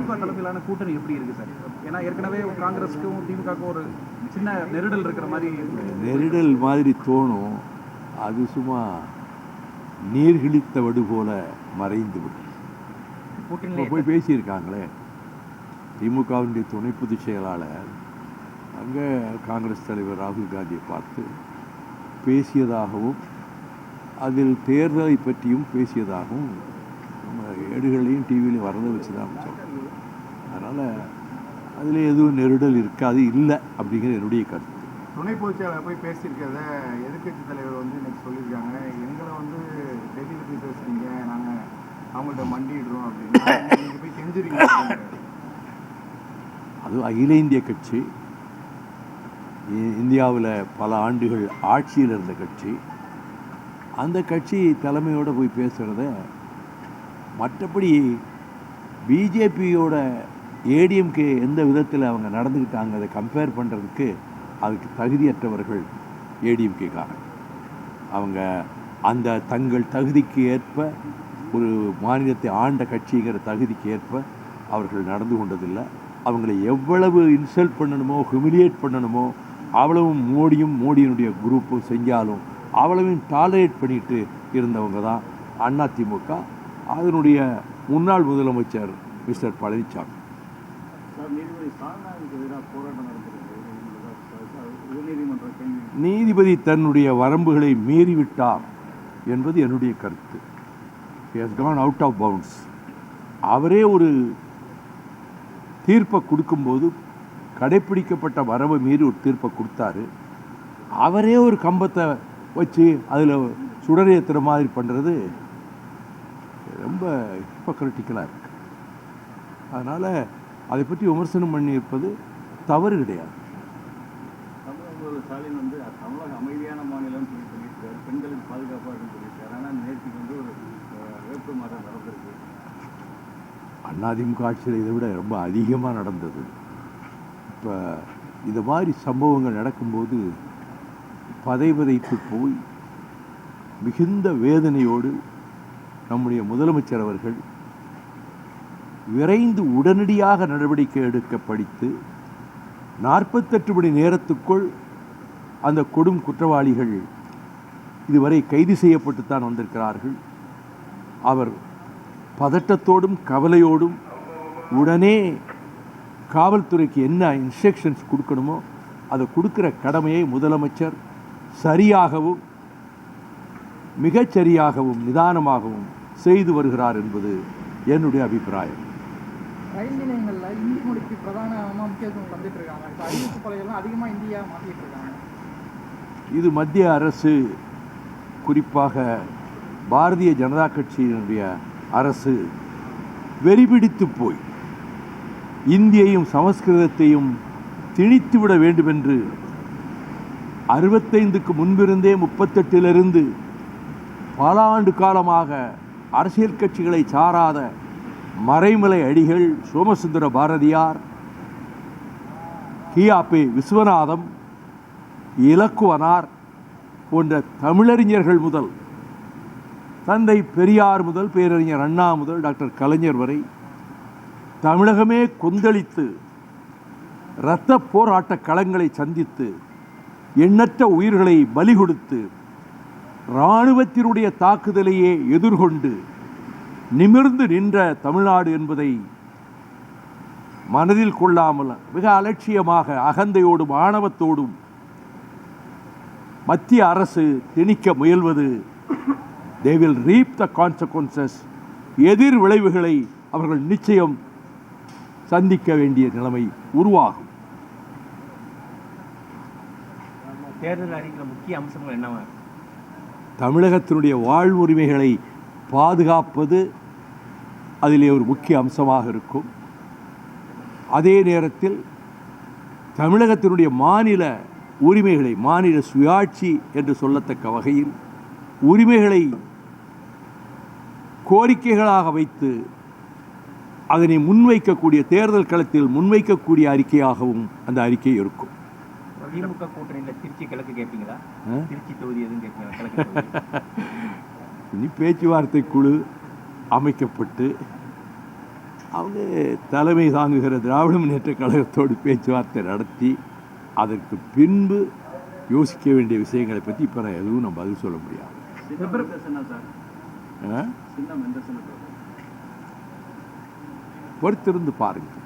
திமுக தலைமையிலான கூட்டணி எப்படி இருக்கு சார்? ஏன்னா ஏற்கனவே காங்கிரஸுக்கும் திமுகவுக்கும் ஒரு சின்ன நெருடல் இருக்கிற மாதிரி நெருடல் மாதிரி தோணும். அது சும்மா நீர்கிழித்த வடு போல மறைந்து விடும். போய் பேசியிருக்காங்களே திமுகவினுடைய துணை பொதுச் செயலாளர் அங்கே காங்கிரஸ் தலைவர் ராகுல் காந்தியை பார்த்து பேசியதாகவும் அதில் தேர்தலை பற்றியும் பேசியதாகவும் நம்ம ஏடுகளையும் டிவிலையும் வரதை வச்சு தான் சொல்கிறோம். அதனால் அதில் எதுவும் நெருடல் இருக்காது இல்லை அப்படிங்கிறது என்னுடைய கருத்து. துணை பொதுச் செயலாளர் போய் பேசியிருக்கிறத எதிர்கட்சி தலைவர் இன்னைக்கு சொல்லியிருக்காங்க, எங்களை டெல்லியில் போய் பேசுகிறீங்க, நாங்கள் அவங்கள்ட்ட மண்டிடுறோம் அப்படின்னு நீங்கள் போய் கெஞ்சுறீங்க. அது அகில இந்திய கட்சி, இந்தியாவில் பல ஆண்டுகள் ஆட்சியில் இருந்த கட்சி. அந்த கட்சி தலைமையோடு போய் பேசுகிறத, மற்றபடி பிஜேபியோட ஏடிஎம்கே எந்த விதத்தில் அவங்க நடந்துக்கிட்டாங்க அதை கம்பேர் பண்ணுறதுக்கு அதுக்கு தகுதியற்றவர்கள் ஏடிஎம்கேக்காரங்க. அவங்க அந்த தங்கள் தகுதிக்கு ஏற்ப ஒரு மாநிலத்தை ஆண்ட கட்சிங்கிற தகுதிக்கு ஏற்ப அவர்கள் நடந்து கொண்டதில்லை. அவங்களை எவ்வளவு இன்சல்ட் பண்ணணுமோ ஹியூமிலியேட் பண்ணணுமோ அவ்வளவும் மோடியினுடைய குரூப்பும் செஞ்சாலும் அவ்வளவும் டாலரேட் பண்ணிட்டு இருந்தவங்க தான் அதிமுக. அதனுடைய முன்னாள் முதலமைச்சர் மிஸ்டர் பழனிசாமி. நீதிபதி தன்னுடைய வரம்புகளை மீறிவிட்டார் என்பது என்னுடைய கருத்து. He has gone out of bounds. அவரே ஒரு தீர்ப்பை கொடுக்கும்போது கடைப்பிடிக்கப்பட்ட வரம்பை மீறி ஒரு தீர்ப்பை கொடுத்தாரு. அவரே ஒரு கம்பத்தை வச்சு அதில் சுடரேற்றுற மாதிரி பண்ணுறது ரொம்ப ஹிப்போக்ரிட்டிக்கலாக இருக்குது. அதனால் அதை பற்றி விமர்சனம் பண்ணியிருப்பது தவறு கிடையாது. ஸ்டாலின் தமிழக அமைதியான மாநிலம் சொல்லியிருக்காரு, பெண்களுக்கு பாதுகாப்பாக சொல்லியிருக்காரு. ஆனால் நேற்றுக்கு ஒரு வேட்பு மாற்றம் நடந்திருக்கு. அதிமுக ஆட்சியில் இதை விட ரொம்ப அதிகமாக நடந்தது. இப்போ இந்த மாதிரி சம்பவங்கள் நடக்கும்போது பதைத்து போய் மிகுந்த வேதனையோடு நம்முடைய முதலமைச்சர் அவர்கள் விரைந்து உடனடியாக நடவடிக்கை எடுக்க படித்து 48 மணி நேரத்துக்குள் அந்த கொடும் குற்றவாளிகள் இதுவரை கைது செய்யப்பட்டுத்தான் வந்திருக்கிறார்கள். அவர் பதட்டத்தோடும் கவலையோடும் உடனே காவல்துறைக்கு என்ன இன்ஸ்ட்ரக்ஷன்ஸ் கொடுக்கணுமோ அதை கொடுக்குற கடமையை முதலமைச்சர் சரியாகவும் மிகச்சரியாகவும் நிதானமாகவும் செய்து வருகிறார் என்பது என்னுடைய அபிப்பிராயம். ரயில் நிலையங்களில் இந்தி மொழிக்கு பிரதானமாக முக்கியத்துவம் தந்துட்டு இருக்காங்க. இப்போ அறிவிப்பு பலகைலாம் அதிகமாக இந்தியா மாற்றிட்டு இருக்காங்க. இது மத்திய அரசு, குறிப்பாக பாரதிய ஜனதா கட்சியினுடைய அரசு வெறிபிடித்து போய் இந்தியையும் சமஸ்கிருதத்தையும் திணித்துவிட வேண்டுமென்று 65க்கு முன்பிருந்தே 38லிருந்து பல ஆண்டு காலமாக அரசியல் கட்சிகளை சாராத மறைமலை அடிகள், சோமசுந்தர பாரதியார், கியாபே விஸ்வநாதம், இலக்குவனார் போன்ற தமிழறிஞர்கள் முதல் தந்தை பெரியார் முதல் பேரறிஞர் அண்ணா முதல் டாக்டர் கலைஞர் வரை தமிழகமே கொந்தளித்து இரத்த போராட்ட களங்களை சந்தித்து எண்ணற்ற உயிர்களை பலி கொடுத்து இராணுவத்தினுடைய தாக்குதலையே எதிர்கொண்டு நிமிர்ந்து நின்ற தமிழ்நாடு என்பதை மனதில் கொள்ளாமல் மிக அலட்சியமாக அகந்தையோடும் ஆணவத்தோடும் மத்திய அரசு திணிக்க முயல்வது, they will reap the consequences. எதிர் விளைவுகளை அவர்கள் நிச்சயம் சந்திக்க வேண்டிய நிலைமை உருவாகும். தேர்தல் அறிக்கையில் முக்கிய அம்சங்கள் என்னவா? தமிழகத்தினுடைய வாழ்வுரிமைகளை பாதுகாப்பது அதிலே ஒரு முக்கிய அம்சமாக இருக்கும். அதே நேரத்தில் தமிழகத்தினுடைய மாநில உரிமைகளை, மாநில சுயாட்சி என்று சொல்லத்தக்க வகையில் உரிமைகளை கோரிக்கைகளாக வைத்து அதனை முன்வைக்கக்கூடிய, தேர்தல் களத்தில் முன்வைக்கக்கூடிய அறிக்கையாகவும் அந்த அறிக்கை இருக்கும். திமுக கூட்டணியில் திருச்சி கிழக்கு கேட்பீங்களா? திருச்சி தொகுதி எதுவும் கேட்பீங்களா? இனி பேச்சுவார்த்தை குழு அமைக்கப்பட்டு அவங்க தலைமை தாங்குகிற திராவிட முன்னேற்றக் கழகத்தோடு பேச்சுவார்த்தை நடத்தி அதற்கு பின்பு யோசிக்க வேண்டிய விஷயங்களை பற்றி இப்போ நான் எதுவும் நான் பதில் சொல்ல முடியாது. பொறுத்திருந்து பாருங்கள்.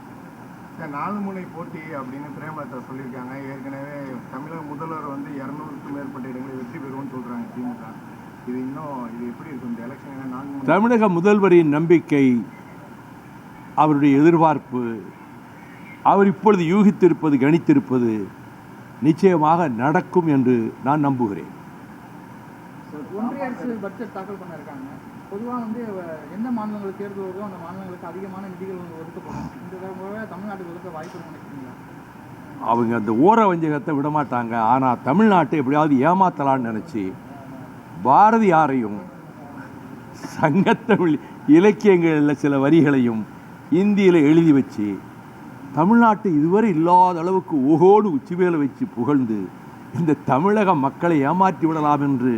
சார் 4 முனை போட்டி அப்படின்னு பிரேமலதா சொல்லியிருக்காங்க. ஏற்கனவே தமிழக முதல்வர் வந்து 200க்கும் மேற்பட்ட இடங்களில் வெற்றி பெறுவோம்னு சொல்கிறாங்க திமுக. இது எப்படி இருக்கும் இந்த எலெக்ஷன்? 4 முனை தமிழக முதல்வரின் நம்பிக்கை, அவருடைய எதிர்பார்ப்பு, அவர் இப்பொழுது யூகித்திருப்பது, கணித்திருப்பது நிச்சயமாக நடக்கும் என்று நான் நம்புகிறேன். ஒன்றிய அரசு பட்ஜெட் தாக்கல் பண்ணிருக்காங்க. பொதுவாக வந்து எந்த மாநிலங்களுக்கு தேர்தல் வருதோ அந்த மாநிலங்களுக்கு அதிகமான நிதிகள் ஒதுக்கப்படும். இந்த தடவை தமிழ்நாட்டுக்கு ஒதுக்க வாய்ப்பு நினைக்கிறீங்களா? அவங்க அந்த ஓர வஞ்சகத்தை விடமாட்டாங்க. ஆனால் தமிழ்நாட்டை எப்படியாவது ஏமாத்தலான்னு நினச்சி பாரதியாரையும் சங்கத்தமிழ் இலக்கியங்களில் சில வரிகளையும் இந்தியில் எழுதி வச்சு தமிழ்நாட்டை இதுவரை இல்லாத அளவுக்கு ஓகோடு உச்சி மேலே வச்சு புகழ்ந்து இந்த தமிழக மக்களை ஏமாற்றி விடலாம் என்று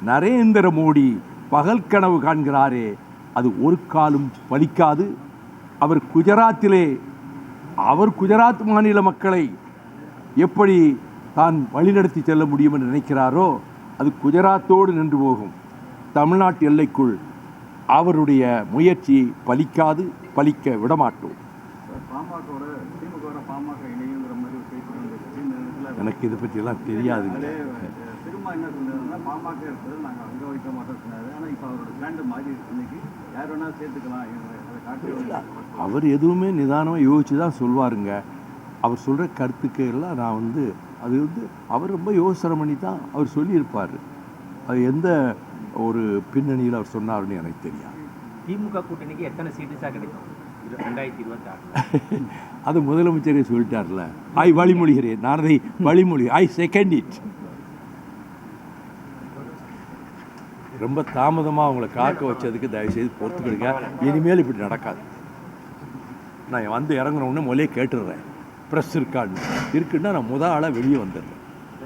நரேந்திர மோடி பகல் கனவு காண்கிறாரே, அது ஒரு காலம் பலிக்காது. அவர் குஜராத் மாநில மக்களை எப்படி தான் வழிநடத்தி செல்ல முடியும் என்று நினைக்கிறாரோ அது குஜராத்தோடு நின்று போகும். தமிழ்நாட்டு எல்லைக்குள் அவருடைய முயற்சி பலிக்காது, பலிக்க விடமாட்டோம். எனக்கு இதை பற்றியெல்லாம் தெரியாதுங்க. அவர் எதுவுமே நிதானமாக யோசிச்சு தான் சொல்வாருங்க. அவர் சொல்கிற கருத்துக்கு எல்லாம் நான் அது அவர் ரொம்ப யோசனை பண்ணி தான் அவர் சொல்லியிருப்பார். அது எந்த ஒரு பின்னணியில் அவர் சொன்னார்னு எனக்கு தெரியாது. திமுக கூட்டணிக்கு எத்தனை சீட்டு சார் கிடைக்கும் 2026? அது முதலமைச்சரே சொல்லிட்டார்ல. வழிமொழிகிறேன், நான் அதை வழிமொழி செகண்ட் இட். ரொம்ப தாமதமாக அவங்கள காக்க வச்சதுக்கு தயவுசெய்து பொறுத்துக்கிடுங்க. இனிமேல் இப்படி நடக்காது. நான் இறங்குறோன்னு முதலே கேட்டுடுறேன். ப்ரெஸ் இருக்குன்னா நான் ஆளாக வெளியே வந்துடுறேன்.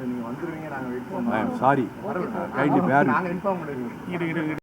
நீங்கள் வந்துடுவீங்க, நாங்கள் வெயிட் பண்ணுவோம். சாரி, கைண்ட்லி பேர். நாங்கள் இன்ஃபார்ம் பண்ணிடுவோம்.